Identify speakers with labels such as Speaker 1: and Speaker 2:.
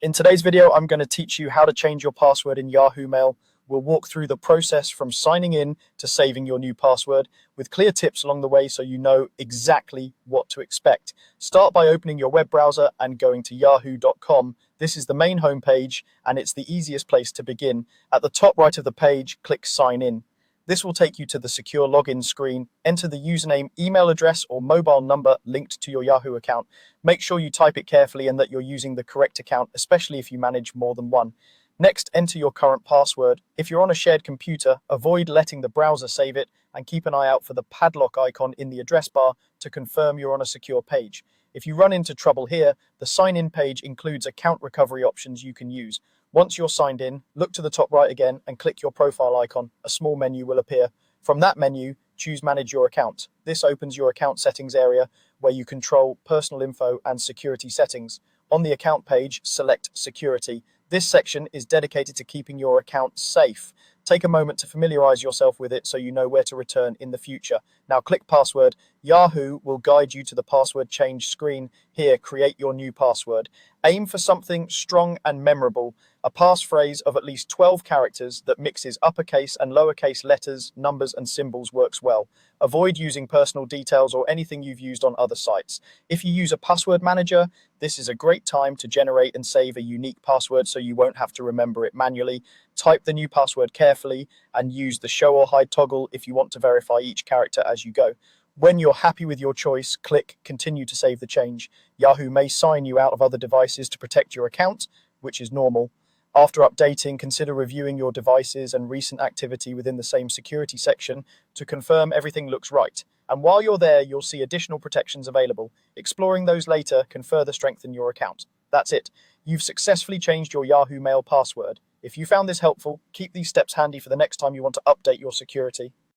Speaker 1: In today's video, I'm going to teach you how to change your password in Yahoo Mail. We'll walk through the process from signing in to saving your new password with clear tips along the way so you know exactly what to expect. Start by opening your web browser and going to yahoo.com. This is the main homepage and it's the easiest place to begin. At the top right of the page, click Sign In. This will take you to the secure login screen. Enter the username, email address, or mobile number linked to your Yahoo account. Make sure you type it carefully and that you're using the correct account, especially if you manage more than one. Next, enter your current password. If you're on a shared computer, avoid letting the browser save it and keep an eye out for the padlock icon in the address bar to confirm you're on a secure page. If you run into trouble here, the sign-in page includes account recovery options you can use. Once you're signed in, look to the top right again and click your profile icon. A small menu will appear. From that menu, choose Manage Your Account. This opens your account settings area where you control personal info and security settings. On the account page, select Security. This section is dedicated to keeping your account safe. Take a moment to familiarize yourself with it so you know where to return in the future. Now click Password. Yahoo will guide you to the password change screen. Here, create your new password. Aim for something strong and memorable. A passphrase of at least 12 characters that mixes uppercase and lowercase letters, numbers, and symbols works well. Avoid using personal details or anything you've used on other sites. If you use a password manager, this is a great time to generate and save a unique password so you won't have to remember it manually. Type the new password carefully and use the show or hide toggle if you want to verify each character as you go. When you're happy with your choice, click Continue to save the change. Yahoo may sign you out of other devices to protect your account, which is normal. After updating, consider reviewing your devices and recent activity within the same security section to confirm everything looks right. And while you're there, you'll see additional protections available. Exploring those later can further strengthen your account. That's it. You've successfully changed your Yahoo Mail password. If you found this helpful, keep these steps handy for the next time you want to update your security.